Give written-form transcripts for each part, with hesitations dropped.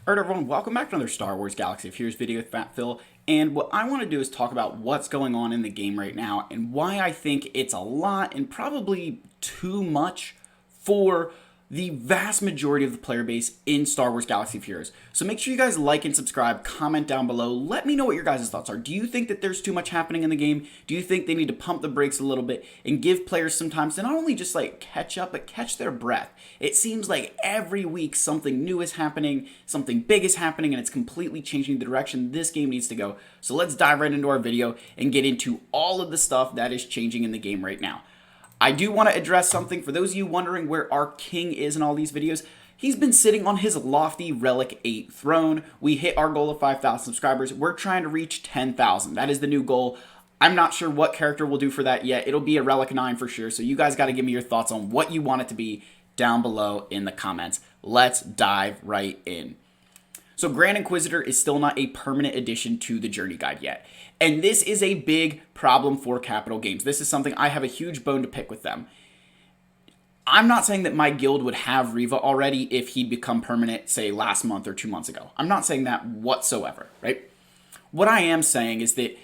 Alright everyone, welcome back to another Star Wars Galaxy of Heroes video with Fat Phil, and what I want to do is talk about what's going on in the game right now and why I think it's a lot and probably too much for the vast majority of the player base in Star Wars Galaxy of Heroes. So make sure you guys like and subscribe, comment down below, let me know what your guys' thoughts are. Do you think that there's too much happening in the game? Do you think they need to pump the brakes a little bit and give players some time to not only just like catch up, but catch their breath? It seems like every week something new is happening, something big is happening, and it's completely changing the direction this game needs to go. So let's dive right into our video and get into all of the stuff that is changing in the game right now. I do want to address something for those of you wondering where our king is in all these videos. He's been sitting on his lofty Relic 8 throne. We hit our goal of 5,000 subscribers. We're trying to reach 10,000. That is the new goal. I'm not sure what character we'll do for that yet. It'll be a Relic 9 for sure. So you guys got to give me your thoughts on what you want it to be down below in the comments. Let's dive right in. So Grand Inquisitor is still not a permanent addition to the Journey Guide yet. And this is a big problem for Capital Games. This is something I have a huge bone to pick with them. I'm not saying that my guild would have Riva already if he'd become permanent, say, last month or 2 months ago. I'm not saying that whatsoever, right? What I am saying is that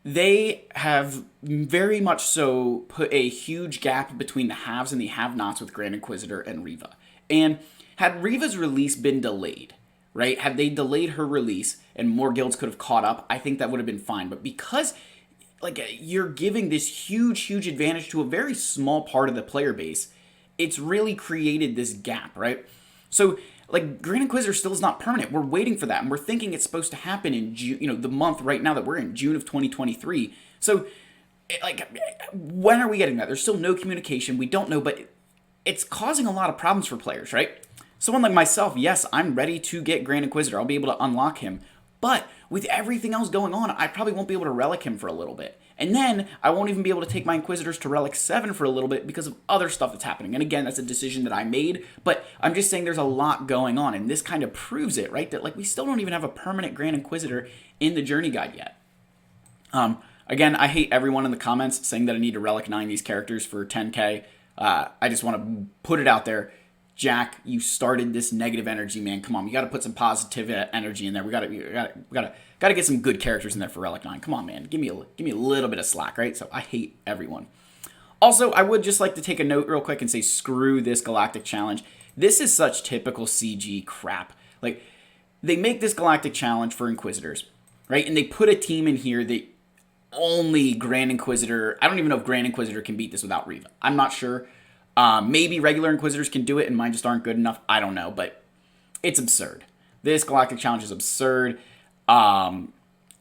they have very much so put a huge gap between the haves and the have-nots with Grand Inquisitor and Riva. And had Riva's release been delayed, right? Had they delayed her release and more guilds could have caught up, I think that would have been fine. But because like you're giving this huge advantage to a very small part of the player base, it's really created this gap, right? So like Grand Inquisitor still is not permanent. We're waiting for that, and we're thinking it's supposed to happen in June, the month right now that we're in, June of 2023. So like when are we getting that? There's still no communication. We don't know, but it's causing a lot of problems for players, right? Someone like myself, yes, I'm ready to get Grand Inquisitor. I'll be able to unlock him. But with everything else going on, I probably won't be able to relic him for a little bit. And then I won't even be able to take my Inquisitors to Relic 7 for a little bit because of other stuff that's happening. And again, that's a decision that I made, but I'm just saying there's a lot going on, and this kind of proves it, right? That like we still don't even have a permanent Grand Inquisitor in the Journey Guide yet. Again, I hate everyone in the comments saying that I need to Relic 9 these characters for 10k. I just want to put it out there. Jack, you started this negative energy, man. Come on, you got to put some positive energy in there. We got to get some good characters in there for Relic 9. Come on, man. Give me a little bit of slack, right? So I hate everyone. Also, I would just like to take a note real quick and say screw this Galactic Challenge. This is such typical CG crap. Like they make this Galactic Challenge for Inquisitors, right? And they put a team in here that only Grand Inquisitor. I don't even know if Grand Inquisitor can beat this without Riva. I'm not sure. Maybe regular Inquisitors can do it and mine just aren't good enough. I don't know, but it's absurd. This Galactic Challenge is absurd. And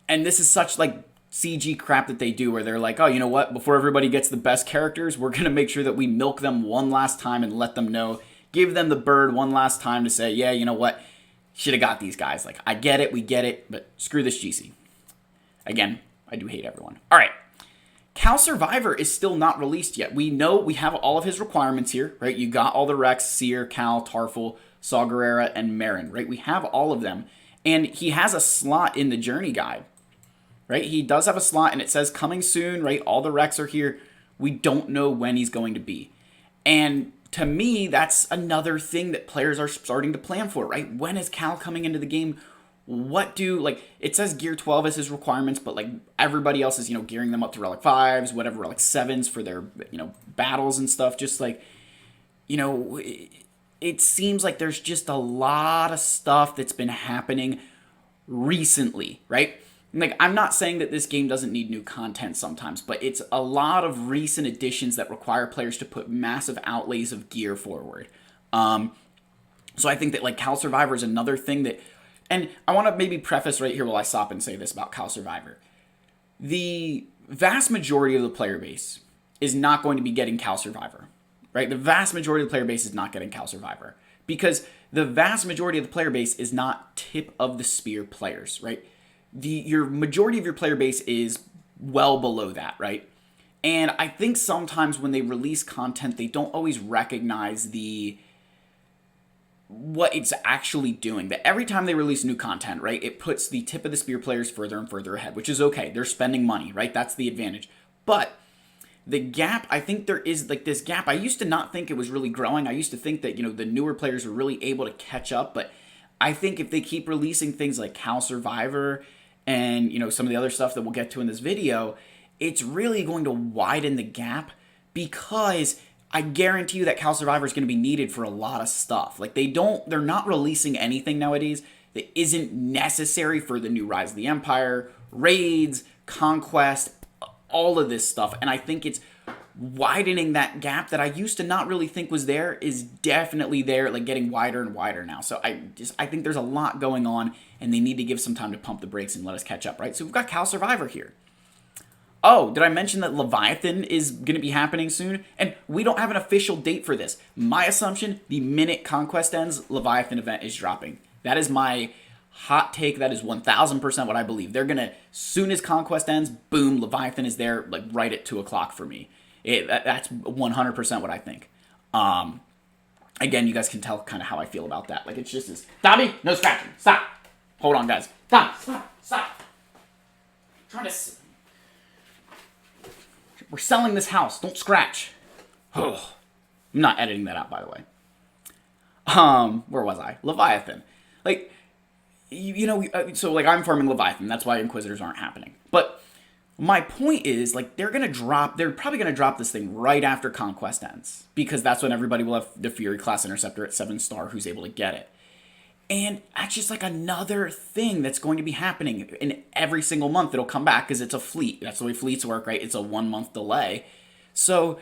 this is such like CG crap that they do where they're like, oh, you know what? Before everybody gets the best characters, we're going to make sure that we milk them one last time and let them know, give them the bird one last time to say, yeah, you know what? Should have got these guys. Like, I get it, we get it, but screw this GC. Again, I do hate everyone. All right. Cal Survivor is still not released yet. We know we have all of his requirements here, right? You got all the Rex, Seer, Cal, Tarful, Saw Gerrera, and Marin, right? We have all of them. And he has a slot in the Journey Guide, right? He does have a slot, and it says coming soon, right? All the Rex are here. We don't know when he's going to be. And to me, that's another thing that players are starting to plan for, right? When is Cal coming into the game? What do, like, it says Gear 12 as his requirements, but, like, everybody else is, gearing them up to Relic 5s, whatever, Relic 7s for their, battles and stuff. Just, like, it seems like there's just a lot of stuff that's been happening recently, right? Like, I'm not saying that this game doesn't need new content sometimes, but it's a lot of recent additions that require players to put massive outlays of gear forward. So I think that, like, Cal Survivor is another thing that... And I want to maybe preface right here while I stop and say this about Cal Survivor. The vast majority of the player base is not going to be getting Cal Survivor, right? The vast majority of the player base is not getting Cal Survivor because the vast majority of the player base is not tip of the spear players, right? Your majority of your player base is well below that, right? And I think sometimes when they release content, they don't always recognize what it's actually doing. That every time they release new content, right, it puts the tip of the spear players further and further ahead, which is okay. They're spending money, right? That's the advantage. But the gap, I think there is like this gap. I used to not think it was really growing. I used to think that, the newer players were really able to catch up, but I think if they keep releasing things like Cal Survivor and, some of the other stuff that we'll get to in this video, it's really going to widen the gap, because I guarantee you that Cal Survivor is going to be needed for a lot of stuff. Like, they're not releasing anything nowadays that isn't necessary for the new Rise of the Empire, raids, conquest, all of this stuff. And I think it's widening that gap that I used to not really think was there is definitely there, like getting wider and wider now. So I think there's a lot going on, and they need to give some time to pump the brakes and let us catch up, right? So we've got Cal Survivor here. Oh, did I mention that Leviathan is going to be happening soon? And we don't have an official date for this. My assumption, the minute Conquest ends, Leviathan event is dropping. That is my hot take. That is 1,000% what I believe. They're going to, soon as Conquest ends, boom, Leviathan is there, like right at 2 o'clock for me. That's 100% what I think. Again, you guys can tell kind of how I feel about that. Like, it's just this, Dobby, no scratching. Stop. Hold on, guys. Stop. I'm trying to... We're selling this house. Don't scratch. I'm not editing that out, by the way. Where was I? Leviathan. Like, so like I'm farming Leviathan. That's why Inquisitors aren't happening. But my point is, like, they're probably going to drop this thing right after Conquest ends, because that's when everybody will have the Fury class interceptor at 7-star who's able to get it. And that's just like another thing that's going to be happening in every single month. It'll come back because it's a fleet. That's the way fleets work, right? It's a 1-month delay. So,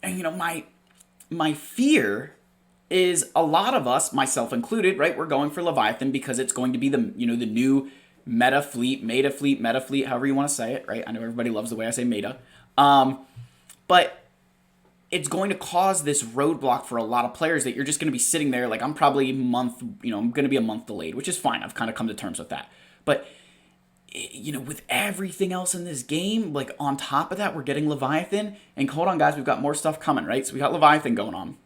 my fear is a lot of us, myself included, right? We're going for Leviathan because it's going to be the new meta fleet, however you want to say it, right? I know everybody loves the way I say meta. But it's going to cause this roadblock for a lot of players that you're just going to be sitting there like, I'm probably I'm going to be a month delayed, which is fine. I've kind of come to terms with that. But, with everything else in this game, like on top of that, we're getting Leviathan. And hold on, guys, we've got more stuff coming, right? So we got Leviathan going on.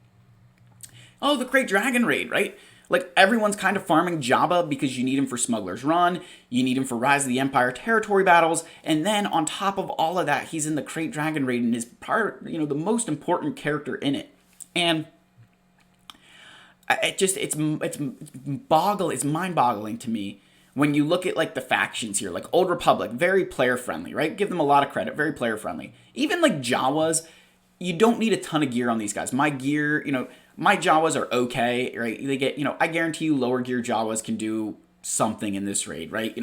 Oh, the Great Dragon Raid, right? Like, everyone's kind of farming Jabba because you need him for Smuggler's Run, you need him for Rise of the Empire territory battles, and then on top of all of that, he's in the Great Dragon Raid and is the most important character in it. And it's mind-boggling to me when you look at, like, the factions here. Like, Old Republic, very player-friendly, right? Give them a lot of credit, very player-friendly. Even, like, Jawas, you don't need a ton of gear on these guys. My gear, my Jawas are okay, right? They get, I guarantee you lower gear Jawas can do something in this raid, right?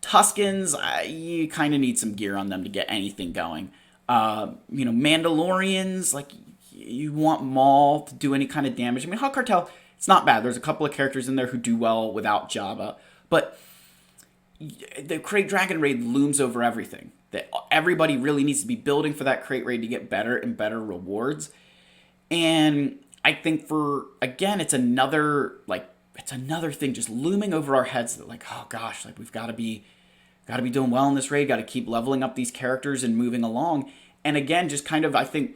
Tuskens, you kind of need some gear on them to get anything going. Mandalorians, like, you want Maul to do any kind of damage. I mean, Hawk Cartel, it's not bad. There's a couple of characters in there who do well without Jabba. But the Crate Dragon Raid looms over everything. That everybody really needs to be building for that Crate Raid to get better and better rewards. And I think it's another thing just looming over our heads that, like, oh gosh, like, we've got to be doing well in this raid, got to keep leveling up these characters and moving along. And again, just kind of, I think,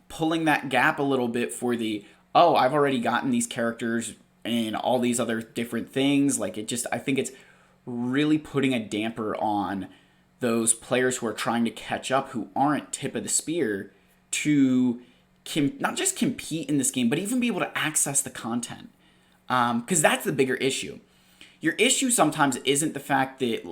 pulling that gap a little bit for I've already gotten these characters and all these other different things. Like, I think it's really putting a damper on those players who are trying to catch up, who aren't tip of the spear, to not just compete in this game, but even be able to access the content. Because that's the bigger issue. Your issue sometimes isn't the fact that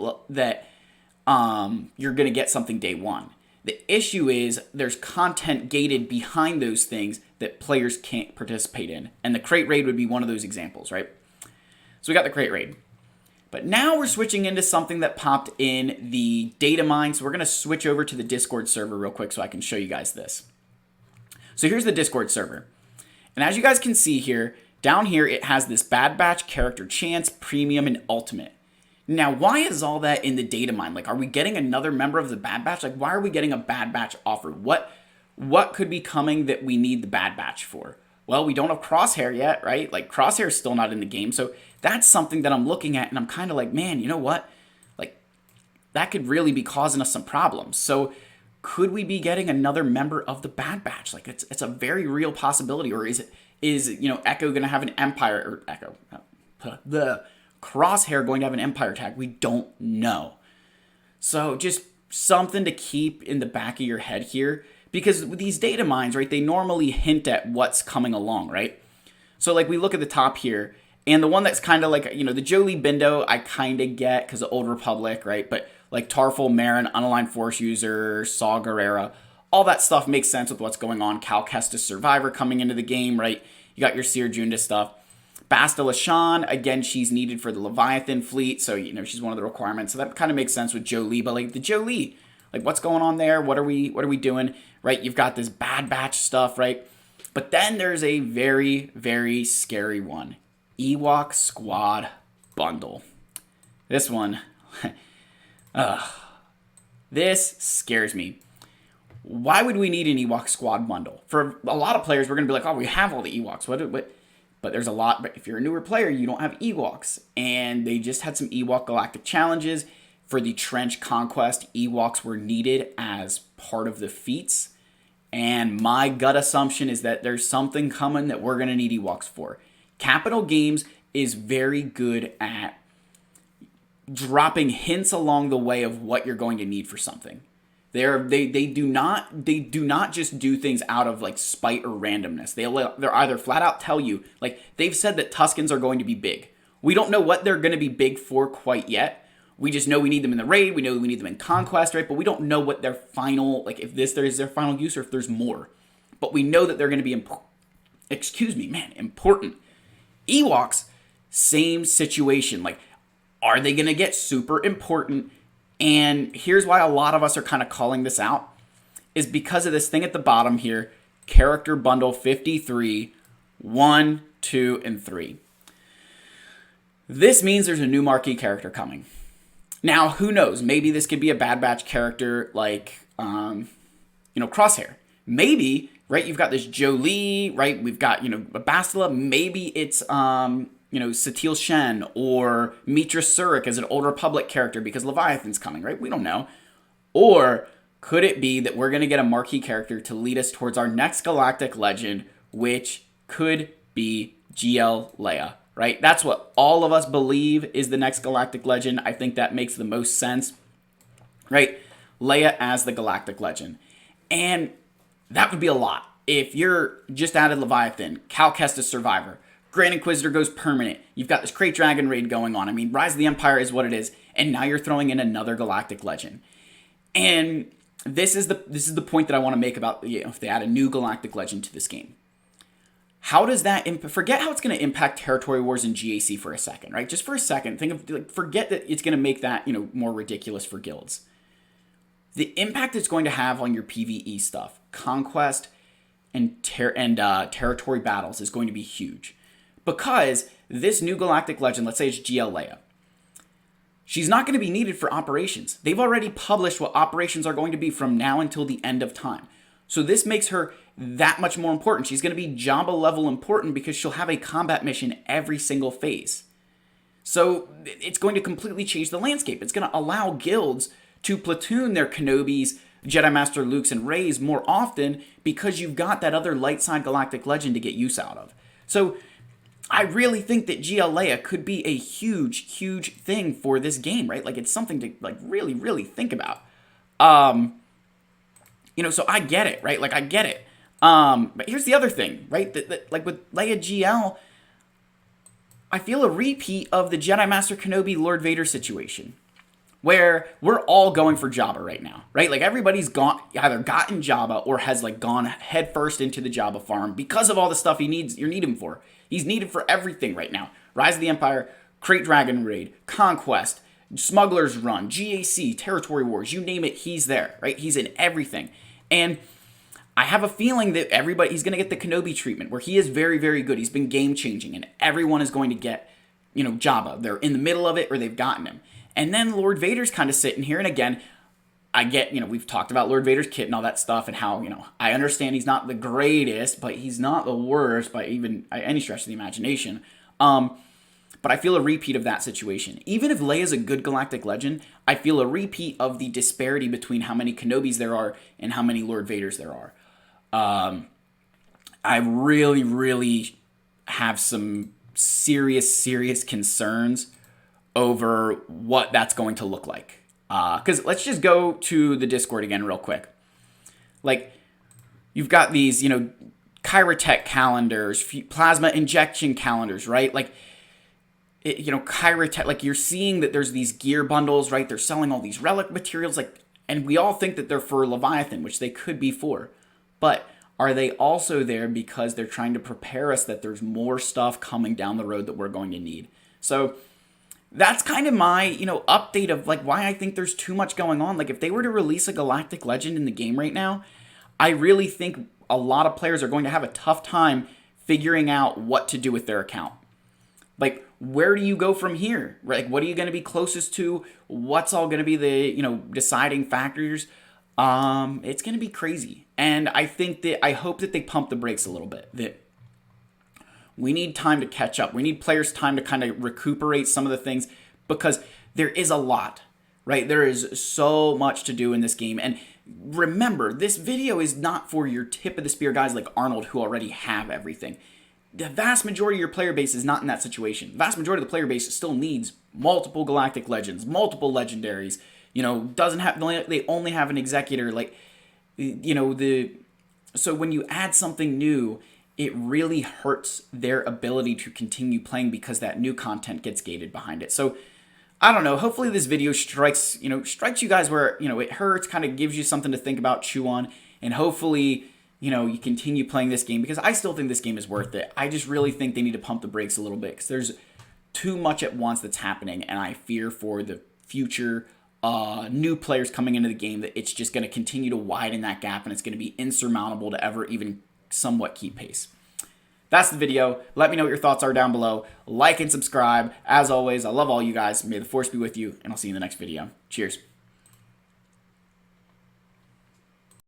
you're going to get something day one. The issue is there's content gated behind those things that players can't participate in. And the Crate Raid would be one of those examples, right? So we got the Crate Raid. But now we're switching into something that popped in the data mine. So we're going to switch over to the Discord server real quick so I can show you guys this. So here's the Discord server. And as you guys can see here, down here it has this Bad Batch, Character Chance, Premium, and Ultimate. Now, why is all that in the data mine? Like, are we getting another member of the Bad Batch? Like, why are we getting a Bad Batch offer? What could be coming that we need the Bad Batch for? Well, we don't have Crosshair yet, right? Like, Crosshair's still not in the game. So that's something that I'm looking at, and I'm kind of like, man, you know what? Like, that could really be causing us some problems. So could we be getting another member of the Bad Batch? Like, it's a very real possibility. Or is Echo going to have an Empire, the Crosshair going to have an Empire tag? We don't know. So just something to keep in the back of your head here, because with these data mines, right, they normally hint at what's coming along, right? So like we look at the top here, And the one that's kind of like, the Jolie Bindo, I kind of get because of Old Republic, right? But like Tarful, Marin, Unaligned Force User, Saw Gerrera, all that stuff makes sense with what's going on. Cal Kestis Survivor coming into the game, right? You got your Seer Junda stuff. Basta Lashan, again, she's needed for the Leviathan fleet, so, she's one of the requirements. So that kind of makes sense with Jolie, but like the Jolie, like what's going on there? What are we doing, right? You've got this Bad Batch stuff, right? But then there's a very, very scary one. Ewok Squad Bundle. This one, this scares me. Why would we need an Ewok Squad Bundle? For a lot of players, we're going to be like, oh, we have all the Ewoks. What? But there's a lot. But if you're a newer player, you don't have Ewoks. And they just had some Ewok Galactic challenges. For the Trench Conquest, Ewoks were needed as part of the feats. And my gut assumption is that there's something coming that we're going to need Ewoks for. Capital Games is very good at dropping hints along the way of what you're going to need for something. They do not just do things out of like spite or randomness. They're either flat out tell you, like they've said that Tuskens are going to be big. We don't know what they're going to be big for quite yet. We just know we need them in the raid. We know we need them in Conquest, right? But we don't know what their final, like if there is their final use or if there's more. But we know that they're going to be important. Ewoks, same situation. Like, are they going to get super important? And here's why a lot of us are kind of calling this out, is because of this thing at the bottom here, Character Bundle 53, 1, 2, and 3. This means there's a new marquee character coming. Now, who knows? Maybe this could be a Bad Batch character like, Crosshair. Maybe, right, you've got this Jolie, right? We've got, Bastila. Maybe it's, Satil Shen or Mitra Surik as an Old Republic character because Leviathan's coming, right? We don't know. Or could it be that we're going to get a marquee character to lead us towards our next galactic legend, which could be GL Leia, right? That's what all of us believe is the next galactic legend. I think that makes the most sense, right? Leia as the galactic legend. And that would be a lot. If you're just added Leviathan, Cal Kestis Survivor, Grand Inquisitor goes permanent, you've got this Krayt Dragon raid going on. I mean, Rise of the Empire is what it is, and now you're throwing in another galactic legend. And this is the point that I want to make about if they add a new galactic legend to this game. How does that forget how it's going to impact territory wars and GAC for a second, right? Just for a second, forget that it's going to make that more ridiculous for guilds. The impact it's going to have on your PvE stuff, conquest and territory battles, is going to be huge. Because this new galactic legend, let's say it's GL Leia, she's not going to be needed for operations. They've already published what operations are going to be from now until the end of time. So this makes her that much more important. She's going to be Jabba level important because she'll have a combat mission every single phase. So it's going to completely change the landscape. It's going to allow guilds to platoon their Kenobis, Jedi Master Lukes, and Reys more often because you've got that other light side galactic legend to get use out of. So I really think that GL Leia could be a huge, huge thing for this game, right? Like, it's something to, like, really, really think about. So I get it, right? Like, I get it. But here's the other thing, right? That like, with Leia GL, I feel a repeat of the Jedi Master Kenobi Lord Vader situation, where we're all going for Jabba right now, right? Like, everybody's either gotten Jabba or has, like, gone headfirst into the Jabba farm because of all the stuff you need him for. He's needed for everything right now. Rise of the Empire, Krayt Dragon Raid, Conquest, Smuggler's Run, GAC, Territory Wars, you name it, he's there, right? He's in everything. And I have a feeling that he's going to get the Kenobi treatment, where he is very, very good. He's been game-changing, and everyone is going to get, Jabba. They're in the middle of it, or they've gotten him. And then Lord Vader's kind of sitting here, and again, I get, we've talked about Lord Vader's kit and all that stuff, and how, I understand he's not the greatest, but he's not the worst by any stretch of the imagination. But I feel a repeat of that situation. Even if Leia's a good galactic legend, I feel a repeat of the disparity between how many Kenobis there are and how many Lord Vaders there are. I really, really have some serious concerns over what that's going to look like. Because let's just go to the Discord again real quick. Like, you've got these, Kyrotech calendars, plasma injection calendars, right? Like, Kyra, like you're seeing that there's these gear bundles, right? They're selling all these relic materials, like, and we all think that they're for Leviathan, which they could be for. But are they also there because they're trying to prepare us that there's more stuff coming down the road that we're going to need? So that's kind of my, update of like why I think there's too much going on. Like if they were to release a Galactic Legend in the game right now, I really think a lot of players are going to have a tough time figuring out what to do with their account. Like, where do you go from here? Like, what are you going to be closest to? What's all going to be the, deciding factors? It's going to be crazy. And I hope that they pump the brakes a little bit. That we need time to catch up. We need players time to kind of recuperate some of the things because there is a lot, right? There is so much to do in this game. And remember, this video is not for your tip of the spear guys like Arnold who already have everything. The vast majority of your player base is not in that situation. The vast majority of the player base still needs multiple Galactic Legends, multiple Legendaries. They only have an Executor. So when you add something new, it really hurts their ability to continue playing because that new content gets gated behind it. So I don't know. Hopefully this video strikes you guys where, it hurts, kind of gives you something to think about, chew on, and hopefully you continue playing this game because I still think this game is worth it. I just really think they need to pump the brakes a little bit because there's too much at once that's happening, and I fear for the future new players coming into the game that it's just going to continue to widen that gap and it's going to be insurmountable to ever even somewhat keep pace. That's the video. Let me know what your thoughts are down below. Like and subscribe. As always, I love all you guys. May the force be with you, and I'll see you in the next video. Cheers.